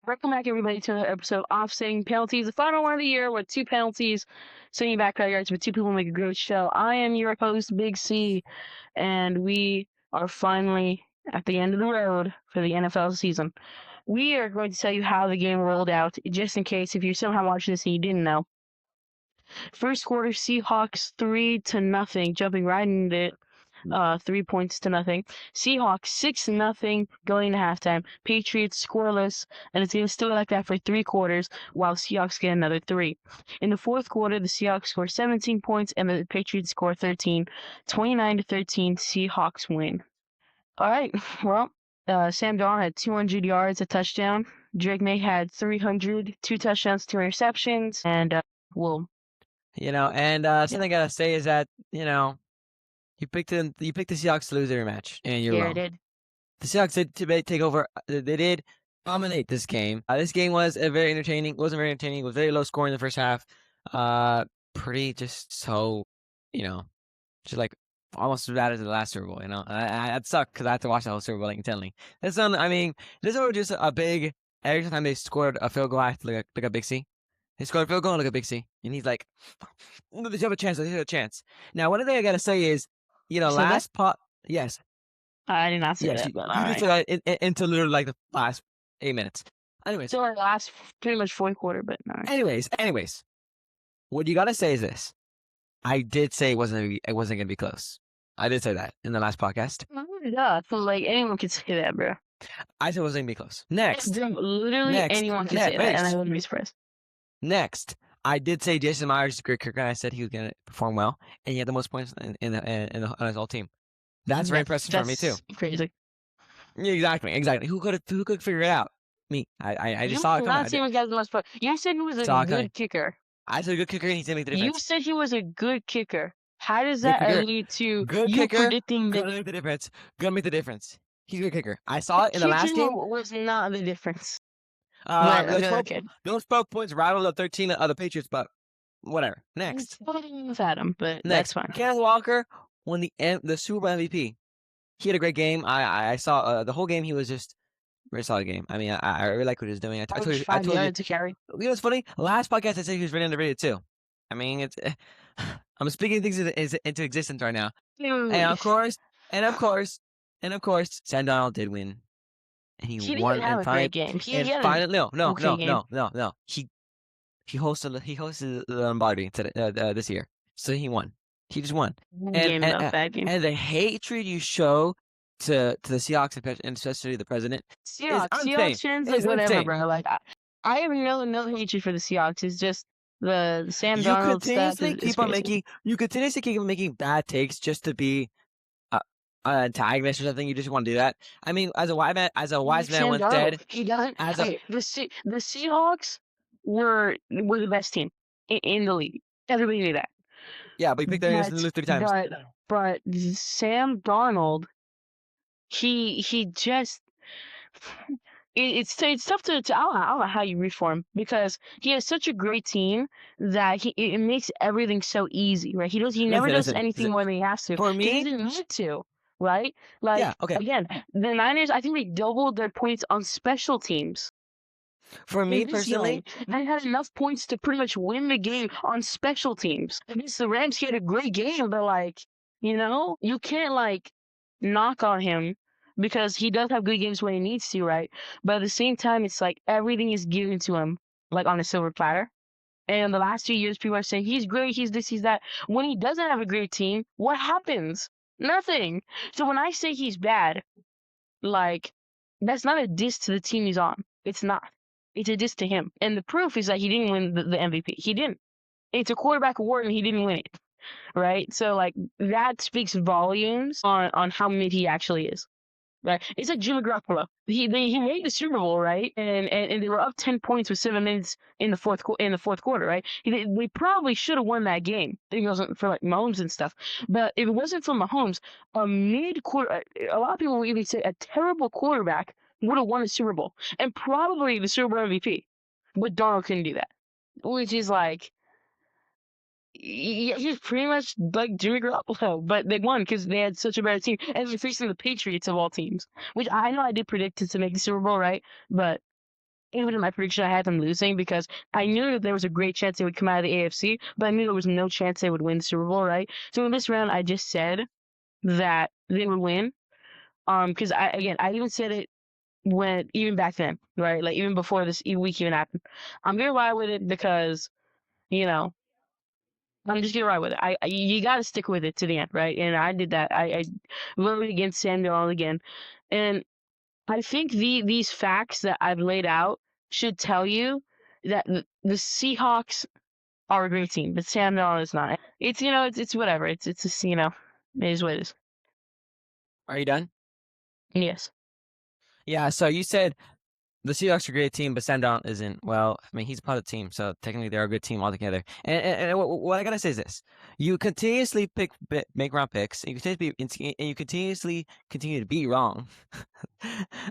Welcome back, everybody, to another episode of Offsetting Penalties, the final one of the year with 2 penalties, sending back yards with 2 people make a great show. I am your host, Big C, and we are finally at the end of the road for the NFL season. We are going to tell you how the game rolled out, just in case if you're somehow watching this and you didn't know. First quarter, Seahawks 3-0, jumping right into it. 3 points to nothing. Seahawks 6-0 going to halftime. Patriots scoreless, and it's going to stay like that for 3 quarters while Seahawks get another 3. In the fourth quarter, the Seahawks score 17 points and the Patriots score 13. 29-13, Seahawks win. All right, well, Sam Darnold had 200 yards, a touchdown. Drake May had 300, 2 touchdowns, 2 interceptions, and well, something I gotta say is that, you picked the Seahawks to lose their match, and you're yeah, I wrong. did. The Seahawks did take over. They did dominate this game. This game was very entertaining. Wasn't very entertaining. It was very low scoring in the first half. Pretty just so, just like almost as bad as the last Super Bowl. That sucked because I had to watch the whole Super Bowl intently. This one, this was just a big. Every time they scored a field goal, I have to look at Big C. He scored a field goal and look at Big C, and he's like, "They have a chance. They have a chance." Now, one thing I gotta say is, last pot. Yes. I did not say Yes, that, but you all can say right. that into literally like the last 8 minutes. Anyways, So our last pretty much fourth quarter, but all right. anyways, what you gotta say is this: I did say it wasn't gonna be close. I did say that in the last podcast. Yeah, so like anyone could say that, bro. I said it wasn't gonna be close. Next, Literally anyone can say that, and I wouldn't be surprised. Next, I did say Jason Myers is a great kicker, and I said he was gonna perform well, and he had the most points on his whole team. That's very impressive for me too. Crazy. Yeah, exactly. Who could figure it out? Me. I just saw it coming. Not saying the most points. You said he was a good kicker. I said a good kicker, and he didn't make the difference. You said he was a good kicker. How does that allude to good you kicker, predicting gonna make the difference? Gonna make the difference. He's a good kicker. I saw it in the last game. Was not the difference. Those 12 points rattled up 13 of the Patriots, but whatever. Next. Adam, but that's fine. Kenneth Walker won the Super Bowl MVP. He had a great game. I saw the whole game. He was just very solid game. I mean, I really like what he was doing. I told you to carry. You know what's funny? Last podcast I said he was really underrated too. I mean, I'm speaking things into existence right now. And of course, Sam Darnold did win. And he won didn't have a great game. No. He hosted the Lombardi this year, so he won. He just won. And the hatred you show to the Seahawks and especially the president. Seahawks fans, like whatever, bro. Like I have no hatred for the Seahawks. It's just the Sam Darnold stuff. You continuously keep making bad takes just to be antagonist or something. You just want to do that. I mean, as a wise man once said, he doesn't. The Seahawks were the best team in the league. Everybody knew that. Yeah, but he picked them to lose 3 times. But Sam Darnold, he just. It's tough to I don't know how you reform because he has such a great team that it makes everything so easy, right? He never does anything more than he has to. For me, he didn't need to. Right? Like, again, the Niners, I think they doubled their points on special teams. For me personally, they had enough points to pretty much win the game on special teams. Against the Rams, he had a great game, but you can't knock on him because he does have good games when he needs to, right? But at the same time, it's like everything is given to him on a silver platter. And the last 2 years, people are saying he's great, he's this, he's that. When he doesn't have a great team, what happens? Nothing. So when I say he's bad, that's not a diss to the team he's on. It's not. It's a diss to him. And the proof is that he didn't win the MVP. He didn't. It's a quarterback award and he didn't win it. Right? So that speaks volumes on how mid he actually is. Right? It's like Jimmy Garoppolo. He made the Super Bowl, right? And they were up 10 points with 7 minutes in the fourth quarter, right? We probably should have won that game. It wasn't for Mahomes and stuff. But if it wasn't for Mahomes, a lot of people will even say a terrible quarterback would have won a Super Bowl and probably the Super Bowl MVP. But Darnold couldn't do that, which is he's pretty much like Jimmy Garoppolo, but they won because they had such a better team, and they're facing the Patriots of all teams, which I know I did predict to make the Super Bowl, right? But even in my prediction, I had them losing because I knew that there was a great chance they would come out of the AFC, but I knew there was no chance they would win the Super Bowl, right? So in this round, I just said that they would win. Because I even said it when even back then, right? Like even before this week even happened. I'm gonna ride with it because you know I'm just gonna ride with it. You got to stick with it to the end, right? And I did that. I voted against Sam Darnold again, and I think these facts that I've laid out should tell you that the Seahawks are a great team, but Sam Darnold is not. It's it's whatever. It's just it is what it is. Are you done? Yes. Yeah. So you said the Seahawks are a great team, but Sam Darnold isn't. Well, I mean, he's a part of the team, so technically they're a good team altogether. And what I gotta say is this: you continuously make round picks, and you continuously continue to be wrong.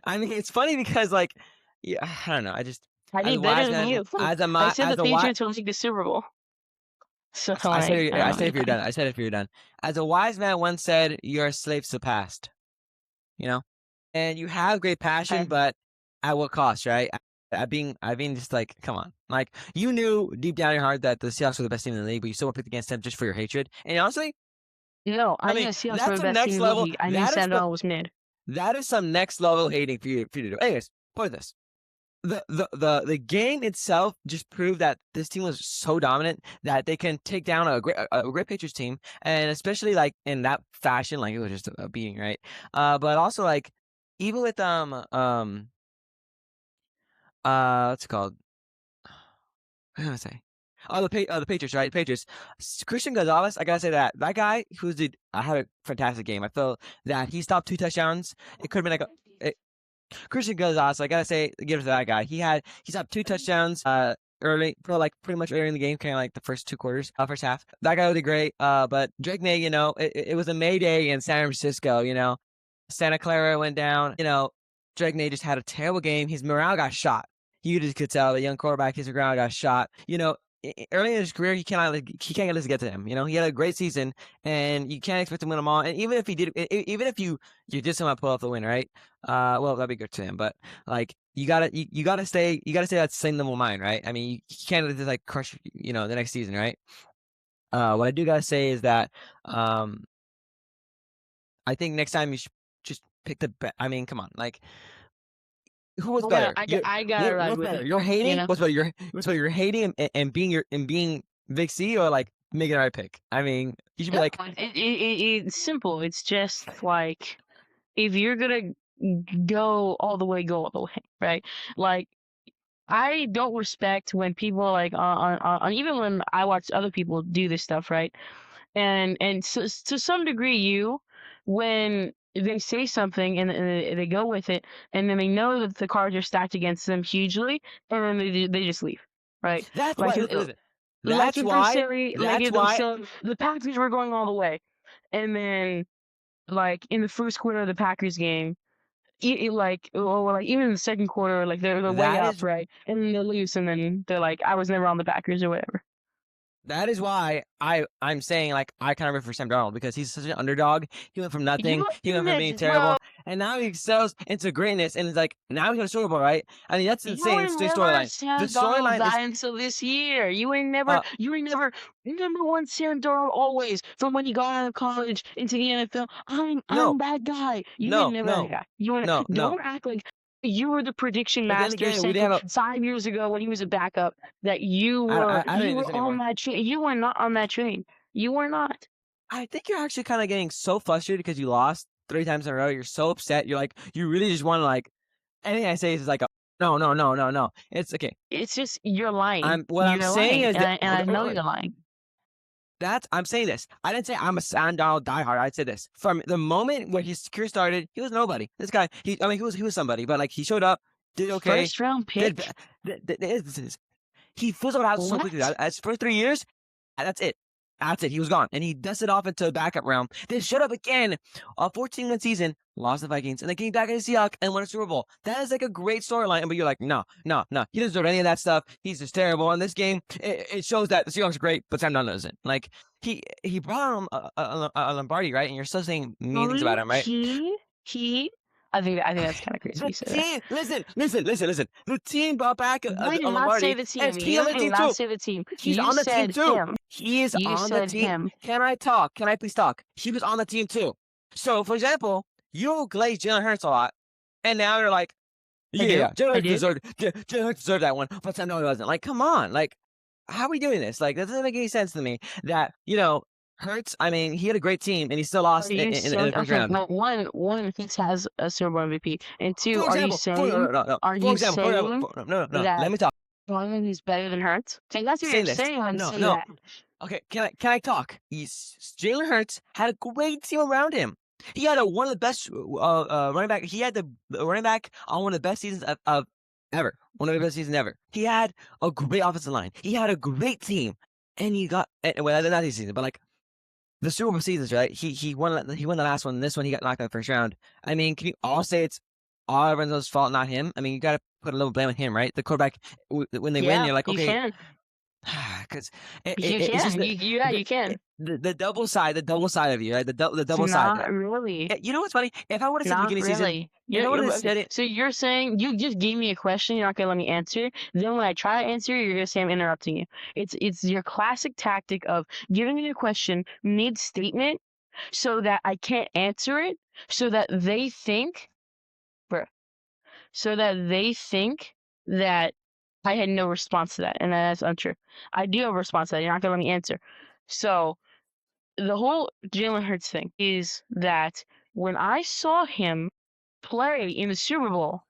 I mean, it's funny because like, yeah, I don't know. I just I as a did better wise than man, you. I said the as a wise. Patriots will make the Super Bowl. So I said, like, I don't I know what said you're if you're talking done, about. I said if you're done. As a wise man once said, "You're a slave to the past." You know, and you have great passion, Okay. but at what cost, right? I being just like, come on, like you knew deep down in your heart that the Seahawks were the best team in the league, but you still picked against them just for your hatred. And honestly, No, I I knew mean, the Seahawks were that's the some best team next in the level. league. I knew Sam Darnold was mid. That is some next level hating for you to do. Anyways, point this. The game itself just proved that this team was so dominant that they can take down a great Patriots team, and especially like in that fashion, like it was just a beating, right? But also like even with what's it called? What did I say? Oh, the Patriots, right? Patriots. Christian Gonzalez, I gotta say that guy who's did I had a fantastic game. I felt that he stopped 2 touchdowns. It could have been like Christian Gonzalez, I gotta say, give it to that guy. He stopped 2 touchdowns early, for like pretty much early in the game, kind of like the first 2 quarters, first half. That guy did great. But Drake May, it was a May Day in San Francisco. Santa Clara went down. Drake May just had a terrible game. His morale got shot. You just could tell the young quarterback, his morale got shot. Early in his career, he can't let this get to him. He had a great season, and you can't expect to win them all. And even if he did, even if you did somehow pull off the win, right? Well, that'd be good to him. But like, you gotta stay that same level of mind, right? I mean, you can't just like crush, the next season, right? What I do gotta say is that, I think next time you should just pick I mean, come on, like, who was better? I gotta ride What's with better? it. You're You hating? know. What's better? You're hating and being Vic C, or like making the right pick? I mean, you should be No, like, it's simple. It's just like if you're gonna go all the way, right? Like I don't respect when people like even when I watch other people do this stuff, right? And so, to some degree, when they say something and they go with it, and then they know that the cards are stacked against them hugely, and then they just leave, right? that's Like why. it, Listen, like that's if they why. say like That's if they why. say the Packers were going all the way, and then like in the first quarter of the Packers game. Like or like even in the second quarter, like they're way That up, is right? And then they lose, and then they're like, "I was never on the Packers" or whatever. That is why I'm saying like I kind of root for Sam Darnold because he's such an underdog. He went from nothing. You He went from being didn't, bro. terrible, and now he excels into greatness. And it's like now he's got a Super Bowl, right? I mean that's You insane. ain't It's the never storyline. The Sam Darnold storyline is die until this year. uh You ain't never number one Sam Darnold always from when he got out of college into the NFL. no I'm that guy. You ain't no never that no guy. You ain't, no no. don't act like you were the prediction But then master again, we saying didn't have 5 years ago when he was a backup that I don't you do this were on anymore. that train. You were not on that train. You were not. I think you're actually kind of getting so frustrated because you lost 3 times in a row. You're so upset. You're like you really just want to like anything I say is like no. It's okay. It's just you're lying. I'm You're saying lying, is that and I know you're lying. I'm saying this. I didn't say I'm a Sandal diehard. I said this from the moment when his career started. He was nobody. This guy, I mean, he was somebody, but like he showed up, did okay, First round did. pick. He fizzled out so quickly. What? As first 3 years, that's it. That's it. He was gone, and he dusted off into a backup round. Then showed up again, a 14-win season, lost the Vikings, and then came back in the Seahawks and won a Super Bowl. That is like a great storyline. But you're like, no. He doesn't deserve any of that stuff. He's just terrible. In this game, it shows that the Seahawks are great, but Sam Darnold isn't. Like he brought him a Lombardi, right? And you're still saying mean things about him, right? He I think that's kind of crazy The you said that. team, listen. The team brought back You did a not say Lombardi, the and team. he's on You the did team not too. say the team. He's You on the team said too. him. He is You on the said team. him. Can I talk? Can I please talk? He was on the team too. So, for example, you glaze Jalen Hurts a lot, and now you're like, I do. Jalen I Hurts do. Jalen Hurts deserved that one, but no, he wasn't. Like, come on, like, how are we doing this? Like, that doesn't make any sense to me. That Hurts. I mean, he had a great team, and he still Are lost you in saying the first okay? round. Well, one, he has a Super Bowl MVP, and two, For are you example, saying no, let that me talk. Darnold is better than Hurts? So that's what you're Saying this, saying when you no, say no. that. Okay, can I talk? Jalen Hurts had a great team around him. He had one of the best running back. He had the running back on one of the best seasons of ever. One of the best seasons ever. He had a great offensive line. He had a great team, and he got well, not this season, but like the Super Bowl seasons, right? He won the last one. This one he got knocked out in the first round. I mean, can you all say it's all everyone's fault, not him? I mean, you got to put a little blame on him, right? The quarterback when they win, Yeah, you're like, you okay, can. because You it's just can. Yeah, you can. the double side, of you, right? The It's double side. not really. You know what's funny? If I would have said the Not beginning of the season, really. if I would have Okay. said it, So you're saying you just gave me a question, you're not gonna let me answer. Then when I try to answer, you're gonna say I'm interrupting you. It's your classic tactic of giving me a question mid-statement so that I can't answer it, so that they think, bruh, so that they think that I had no response to that, and that's untrue. I do have a response to that. You're not gonna let me answer. So the whole Jalen Hurts thing is that when I saw him play in the Super Bowl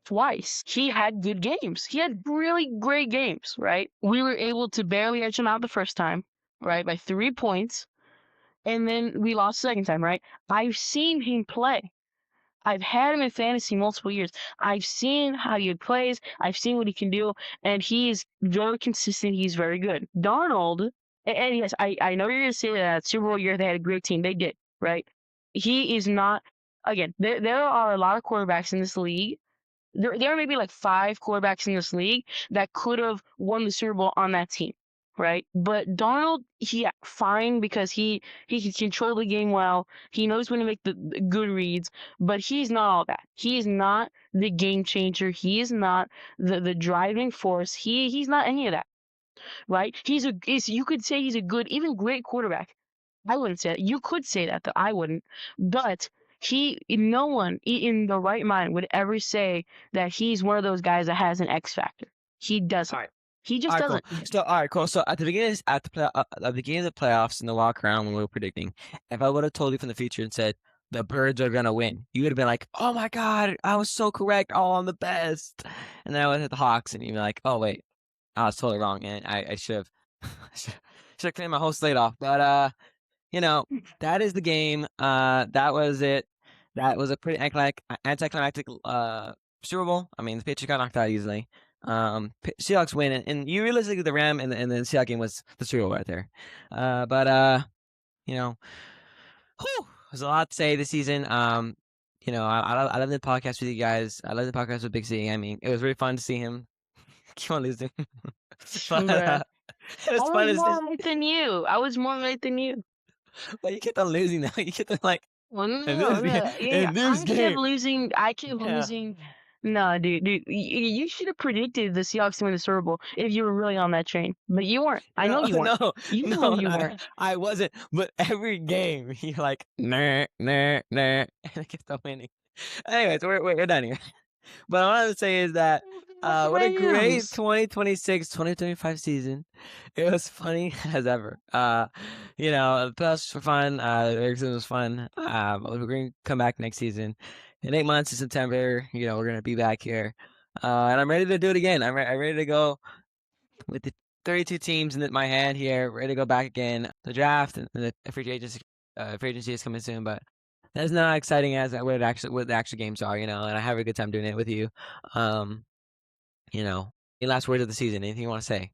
twice, he had good games. He had really great games, right? We were able to barely edge him out the first time, right, by 3 points, and then we lost the second time, right? I've seen him play. I've had him in fantasy multiple years. I've seen how he plays. I've seen what he can do, and he is very consistent. He's very good. Darnold, and yes, I know you're gonna say that Super Bowl year they had a great team. They did, right? He is not. Again, there are a lot of quarterbacks in this league. There are maybe like 5 quarterbacks in this league that could have won the Super Bowl on that team, right? But Darnold, fine because he can control the game well. He knows when to make the good reads, but he's not all that. He is not the game changer. He is not the driving force. He's not any of that, right? You could say he's a good, even great quarterback. I wouldn't say that. You could say that, though. I wouldn't. But no one in the right mind would ever say that he's one of those guys that has an X factor. He all doesn't. right, He just cool. doesn't. So, all right, cool. So at the beginning, at the beginning of the playoffs in the walk around when we were predicting, if I would have told you from the future and said the Birds are gonna win, you would have been like, "Oh my God, I was so correct. Oh, I'm the best." And then I would hit the Hawks, and you'd be like, "Oh wait, I was totally wrong, and I should have, should have cleaned my whole slate off." But that is the game. That was it. That was a pretty anticlimactic Super Bowl. I mean, the Patriots got knocked out easily. Seahawks win, and you realistically the Ram and the Seahawks game was the Super Bowl right there. But you know, there's a lot to say this season. I love the podcast with you guys. I love the podcast with Big C. I mean, it was really fun to see him keep on losing. But Bruh. it was I fun was to more see. right than you. I was more right than you. But you kept on losing now. You kept on like Well, in no, this no. game. Yeah, In this game. I kept Yeah. losing. No, dude, you should have predicted the Seahawks to win the Super Bowl if you were really on that train. But you weren't. I No, know you weren't. no, You know no, you no, weren't. I wasn't. But every game, you're like, nah, nah, nah, and I kept on winning. Anyways, we're done here. But what I wanted to say is that what a great Rams. 2025 season. It was funny as ever. The playoffs were fun. The regular season was fun. We're going to come back next season. In 8 months in September, we're going to be back here. And I'm ready to do it again. I'm ready to go with the 32 teams in my hand here, ready to go back again. The draft and the free agency is coming soon, but that's not exciting as what the actual games are, and I have a good time doing it with you. Any last words of the season? Anything you want to say?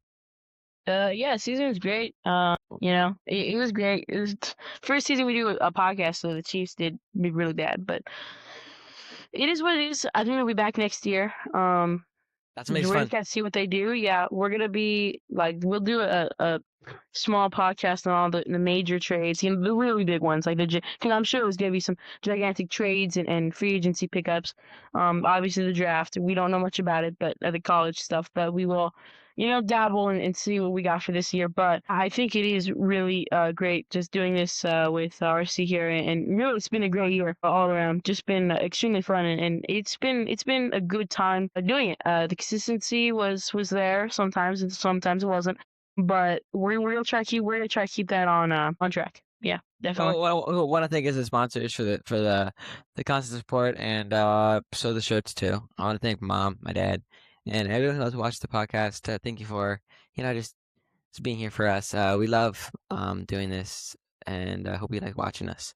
Yeah, season was great. It was great. It was first season we do a podcast, so the Chiefs did be really bad, but it is what it is. I think we'll be back next year. That's what makes it We're just fun. gonna see what they do. Yeah, we're gonna be like we'll do a small podcast on all the major trades, the really big ones, like because I'm sure there's gonna be some gigantic trades and free agency pickups. Obviously the draft, we don't know much about it, but the college stuff, but we will, dabble and see what we got for this year. But I think it is really great just doing this with RC here, and really it's been a great year all around. Just been extremely fun, and it's been a good time doing it. The consistency was there sometimes, and sometimes it wasn't. But we're gonna try to keep that on track. Yeah, definitely. What I think is the sponsors for the constant support and so the shirts too. I want to thank mom, my dad, and everyone who else who watched the podcast. Thank you for just being here for us. We love doing this, and I hope you like watching us.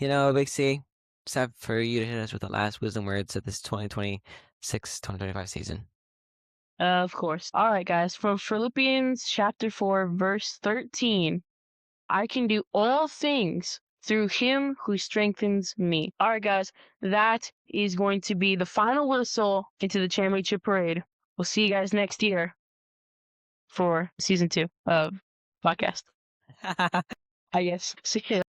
Big C, it's time for you to hit us with the last wisdom words of this 2026-2025 season. Of course. All right, guys. From Philippians chapter 4, verse 13. I can do all things through him who strengthens me. All right, guys. That is going to be the final whistle into the championship parade. We'll see you guys next year for season 2 of podcast. I guess. See you.